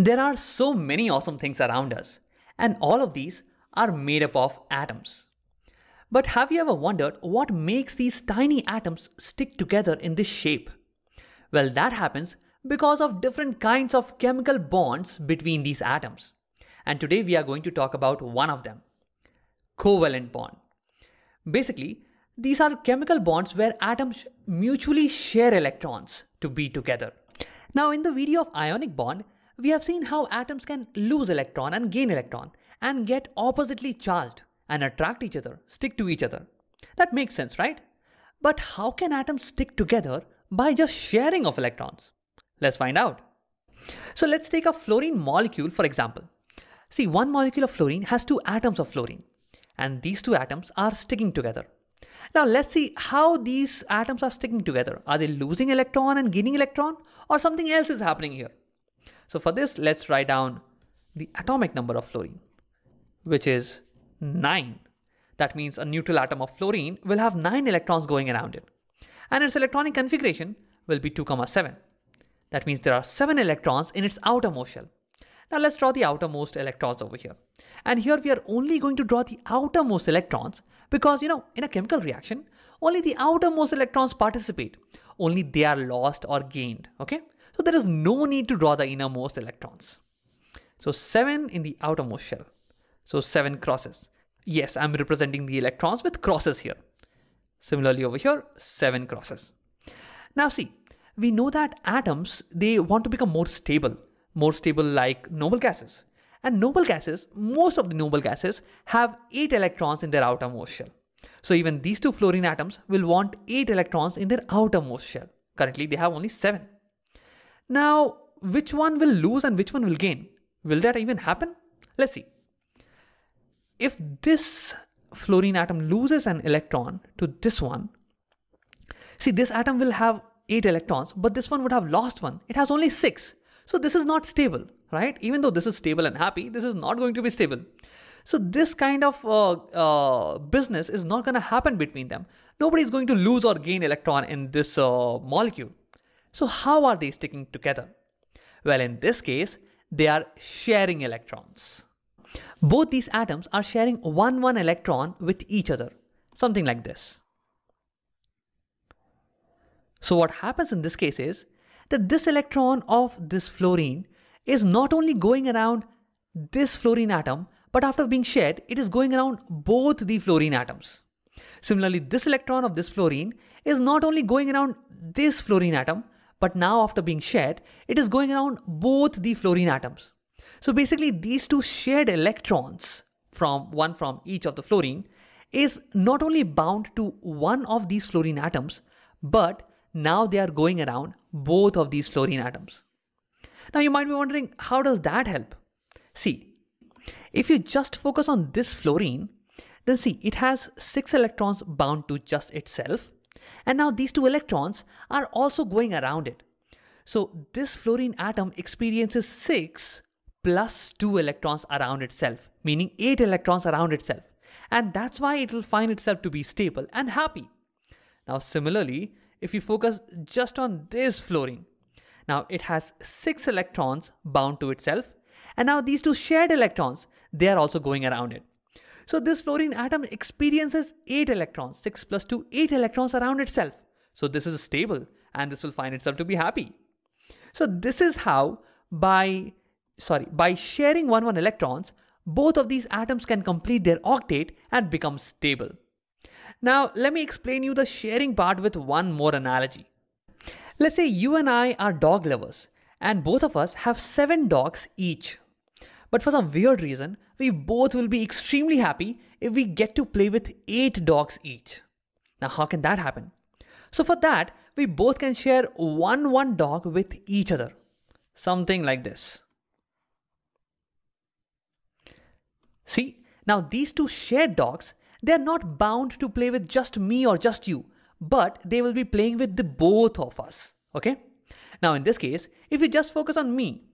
There are so many awesome things around us, and all of these are made up of atoms. But have you ever wondered what makes these tiny atoms stick together in this shape? Well, that happens because of different kinds of chemical bonds between these atoms. And today we are going to talk about one of them, covalent bond. Basically, these are chemical bonds where atoms mutually share electrons to be together. Now, in the video of ionic bond, we have seen how atoms can lose electron and gain electron and get oppositely charged and attract each other, stick to each other. That makes sense, right? But how can atoms stick together by just sharing of electrons? Let's find out. So let's take a fluorine molecule for example. See, one molecule of fluorine has two atoms of fluorine, and these two atoms are sticking together. Now let's see how these atoms are sticking together. Are they losing electron and gaining electron, or something else is happening here? So for this, let's write down the atomic number of fluorine, which is 9. That means a neutral atom of fluorine will have 9 electrons going around it. And its electronic configuration will be 2, 7. That means there are 7 electrons in its outermost shell. Now let's draw the outermost electrons over here. And here we are only going to draw the outermost electrons because, in a chemical reaction, only the outermost electrons participate. Only they are lost or gained, okay? So there is no need to draw the innermost electrons. So 7 in the outermost shell. So 7 crosses. Yes, I'm representing the electrons with crosses here. Similarly over here, 7 crosses. Now see, we know that atoms, they want to become more stable like noble gases. And noble gases, most of the noble gases have 8 electrons in their outermost shell. So even these two fluorine atoms will want 8 electrons in their outermost shell. Currently they have only 7. Now, which one will lose and which one will gain? Will that even happen? Let's see. If this fluorine atom loses an electron to this one, see, this atom will have 8 electrons, but this one would have lost one. It has only 6. So this is not stable, right? Even though this is stable and happy, this is not going to be stable. So this kind of business is not going to happen between them. Nobody is going to lose or gain electron in this molecule. So how are they sticking together? Well, in this case, they are sharing electrons. Both these atoms are sharing one electron with each other, something like this. So what happens in this case is that this electron of this fluorine is not only going around this fluorine atom, but after being shared, it is going around both the fluorine atoms. Similarly, this electron of this fluorine is not only going around this fluorine atom, but now after being shared, it is going around both the fluorine atoms. So basically these two shared electrons from each of the fluorine is not only bound to one of these fluorine atoms, but now they are going around both of these fluorine atoms. Now you might be wondering, how does that help? See, if you just focus on this fluorine, then see, it has 6 electrons bound to just itself. And now these 2 electrons are also going around it. So this fluorine atom experiences 6 plus 2 electrons around itself, meaning 8 electrons around itself. And that's why it will find itself to be stable and happy. Now similarly, if you focus just on this fluorine, now it has 6 electrons bound to itself. And now these 2 shared electrons, they are also going around it. So this fluorine atom experiences 8 electrons, 6 plus 2, 8 electrons around itself. So this is stable and this will find itself to be happy. So this is how by sharing one electrons, both of these atoms can complete their octet and become stable. Now let me explain you the sharing part with one more analogy. Let's say you and I are dog lovers and both of us have 7 dogs each. But for some weird reason, we both will be extremely happy if we get to play with 8 dogs each. Now how can that happen? So for that, we both can share one dog with each other. Something like this. See, now these 2 shared dogs, they are not bound to play with just me or just you, but they will be playing with the both of us, okay? Now in this case, if you just focus on me,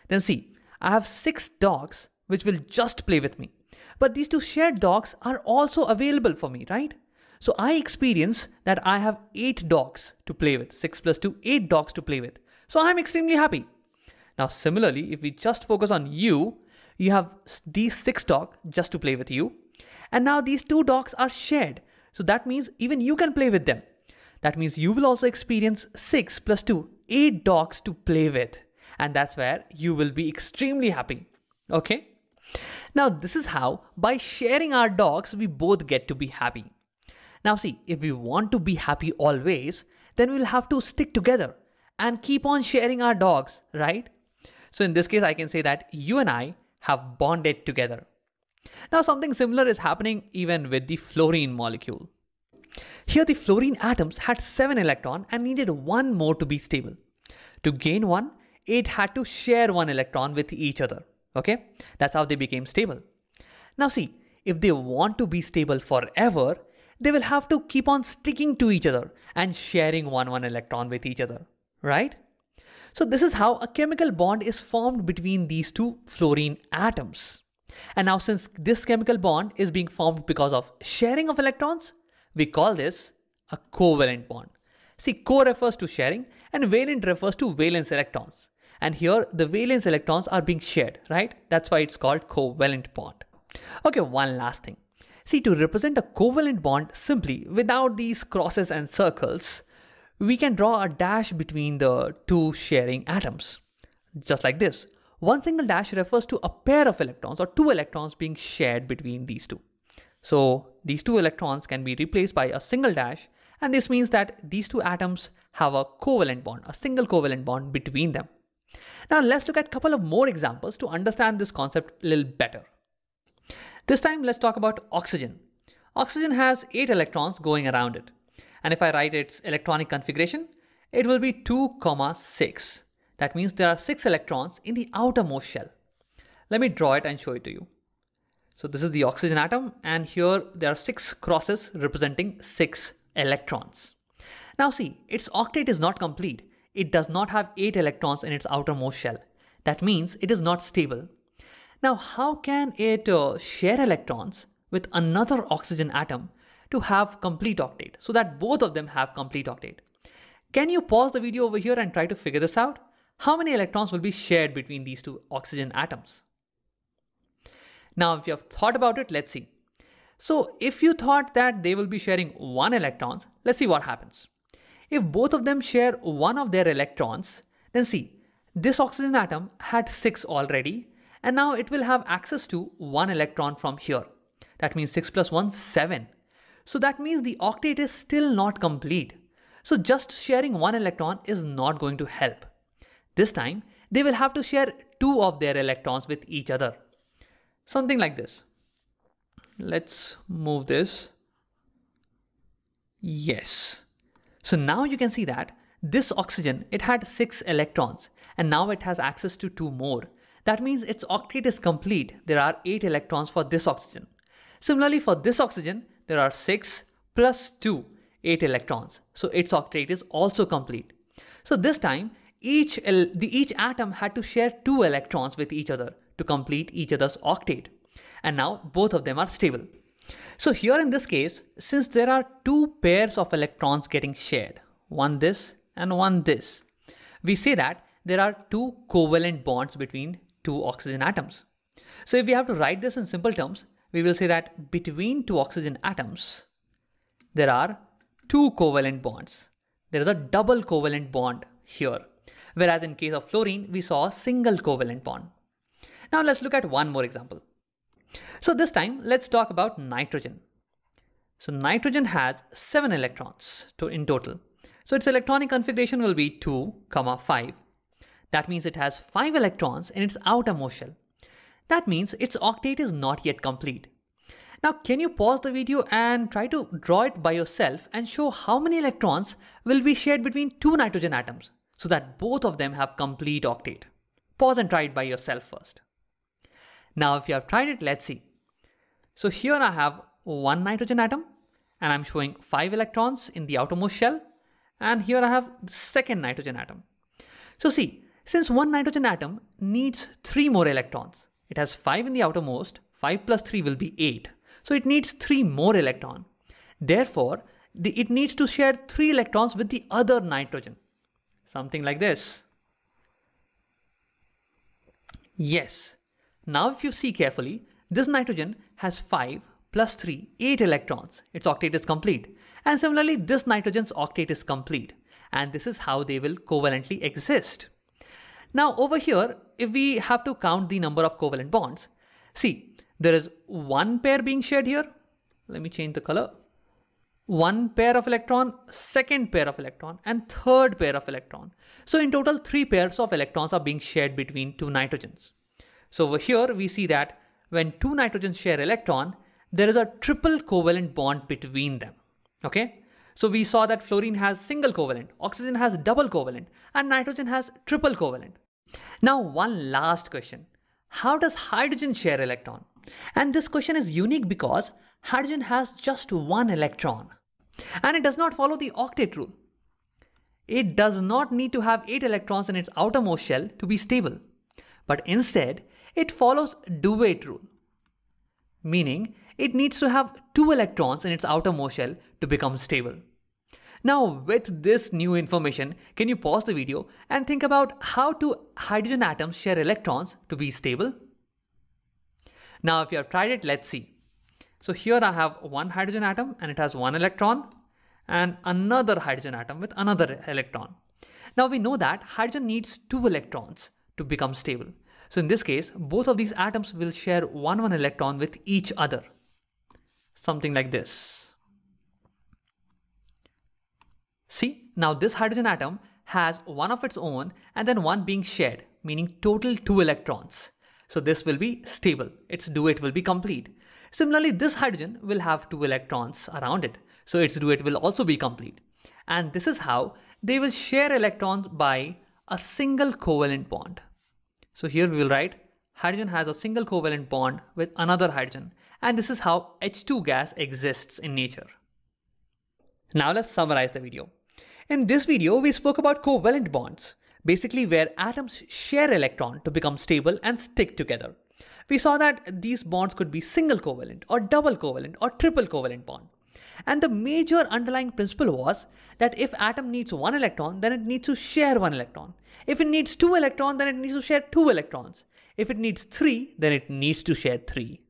then see, I have 6 dogs which will just play with me. But these 2 shared dogs are also available for me, right? So I experience that I have 8 dogs to play with, 6 plus 2, 8 dogs to play with. So I'm extremely happy. Now similarly, if we just focus on you, you have these 6 dogs just to play with you. And now these 2 dogs are shared. So that means even you can play with them. That means you will also experience 6 plus 2, 8 dogs to play with. And that's where you will be extremely happy. Okay? Now this is how, by sharing our dogs, we both get to be happy. Now see, if we want to be happy always, then we'll have to stick together and keep on sharing our dogs, right? So in this case, I can say that you and I have bonded together. Now something similar is happening even with the fluorine molecule. Here the fluorine atoms had 7 electrons and needed 1 more to be stable. To gain 1, it had to share 1 electron with each other. Okay, that's how they became stable. Now see, if they want to be stable forever, they will have to keep on sticking to each other and sharing 1 electron with each other, right? So this is how a chemical bond is formed between these 2 fluorine atoms. And now since this chemical bond is being formed because of sharing of electrons, we call this a covalent bond. See, co refers to sharing and valent refers to valence electrons. And here the valence electrons are being shared, right? That's why it's called covalent bond. Okay, one last thing. See, to represent a covalent bond simply without these crosses and circles, we can draw a dash between the 2 sharing atoms. Just like this. One single dash refers to a pair of electrons or 2 electrons being shared between these 2. So these 2 electrons can be replaced by a single dash, and this means that these 2 atoms have a covalent bond, a single covalent bond between them. Now let's look at a couple of more examples to understand this concept a little better. This time let's talk about oxygen. Oxygen has 8 electrons going around it. And if I write its electronic configuration, it will be 2, 6. That means there are 6 electrons in the outermost shell. Let me draw it and show it to you. So this is the oxygen atom, and here there are 6 crosses representing 6 electrons. Now see, its octet is not complete. It does not have 8 electrons in its outermost shell. That means it is not stable. Now how can it share electrons with another oxygen atom to have complete octet, so that both of them have complete octet? Can you pause the video over here and try to figure this out? How many electrons will be shared between these 2 oxygen atoms? Now, if you have thought about it, let's see. So if you thought that they will be sharing 1 electron, let's see what happens. If both of them share 1 of their electrons, then see, this oxygen atom had 6 already, and now it will have access to 1 electron from here. That means 6 plus 1, 7. So that means the octet is still not complete. So just sharing 1 electron is not going to help. This time, they will have to share 2 of their electrons with each other. Something like this. Let's move this. Yes. So now you can see that this oxygen, it had 6 electrons, and now it has access to 2 more. That means its octet is complete. There are 8 electrons for this oxygen. Similarly, for this oxygen, there are 6 plus 2, 8 electrons. So its octet is also complete. So this time, each atom had to share 2 electrons with each other to complete each other's octet. And now both of them are stable. So here in this case, since there are 2 pairs of electrons getting shared, one this and one this, we say that there are 2 covalent bonds between 2 oxygen atoms. So if we have to write this in simple terms, we will say that between 2 oxygen atoms, there are 2 covalent bonds. There is a double covalent bond here. Whereas in case of fluorine, we saw a single covalent bond. Now let's look at one more example. So this time, let's talk about nitrogen. So nitrogen has 7 electrons in total. So its electronic configuration will be 2, 5. That means it has 5 electrons in its outermost shell. That means its octet is not yet complete. Now, can you pause the video and try to draw it by yourself and show how many electrons will be shared between 2 nitrogen atoms so that both of them have complete octet? Pause and try it by yourself first. Now, if you have tried it, let's see. So here I have 1 nitrogen atom and I'm showing 5 electrons in the outermost shell. And here I have the second nitrogen atom. So see, since 1 nitrogen atom needs 3 more electrons, it has 5 in the outermost, 5 plus 3 will be 8. So it needs 3 more electrons. Therefore, it needs to share 3 electrons with the other nitrogen. Something like this. Yes. Now if you see carefully, this nitrogen has 5 plus 3, 8 electrons. Its octet is complete. And similarly, this nitrogen's octet is complete. And this is how they will covalently exist. Now over here, if we have to count the number of covalent bonds, see, there is one pair being shared here. Let me change the color. One pair of electron, second pair of electron, and third pair of electron. So in total, 3 pairs of electrons are being shared between 2 nitrogens. So over here, we see that when 2 nitrogens share electron, there is a triple covalent bond between them. Okay? So we saw that fluorine has single covalent, oxygen has double covalent, and nitrogen has triple covalent. Now one last question. How does hydrogen share electron? And this question is unique because hydrogen has just 1 electron. And it does not follow the octet rule. It does not need to have 8 electrons in its outermost shell to be stable. But instead, it follows duet rule. Meaning, it needs to have 2 electrons in its outermost shell to become stable. Now, with this new information, can you pause the video and think about how 2 hydrogen atoms share electrons to be stable? Now, if you have tried it, let's see. So here I have one hydrogen atom and it has 1 electron, and another hydrogen atom with another electron. Now we know that hydrogen needs 2 electrons to become stable. So in this case, both of these atoms will share 1 electron with each other. Something like this. See, now this hydrogen atom has 1 of its own and then 1 being shared, meaning total 2 electrons. So this will be stable. Its duet will be complete. Similarly, this hydrogen will have 2 electrons around it. So its duet will also be complete. And this is how they will share electrons by a single covalent bond. So here we will write hydrogen has a single covalent bond with another hydrogen. And this is how H2 gas exists in nature. Now let's summarize the video. In this video, we spoke about covalent bonds, basically where atoms share electron to become stable and stick together. We saw that these bonds could be single covalent or double covalent or triple covalent bond. And the major underlying principle was that if atom needs 1 electron, then it needs to share 1 electron. If it needs 2 electrons, then it needs to share 2 electrons. If it needs 3, then it needs to share 3.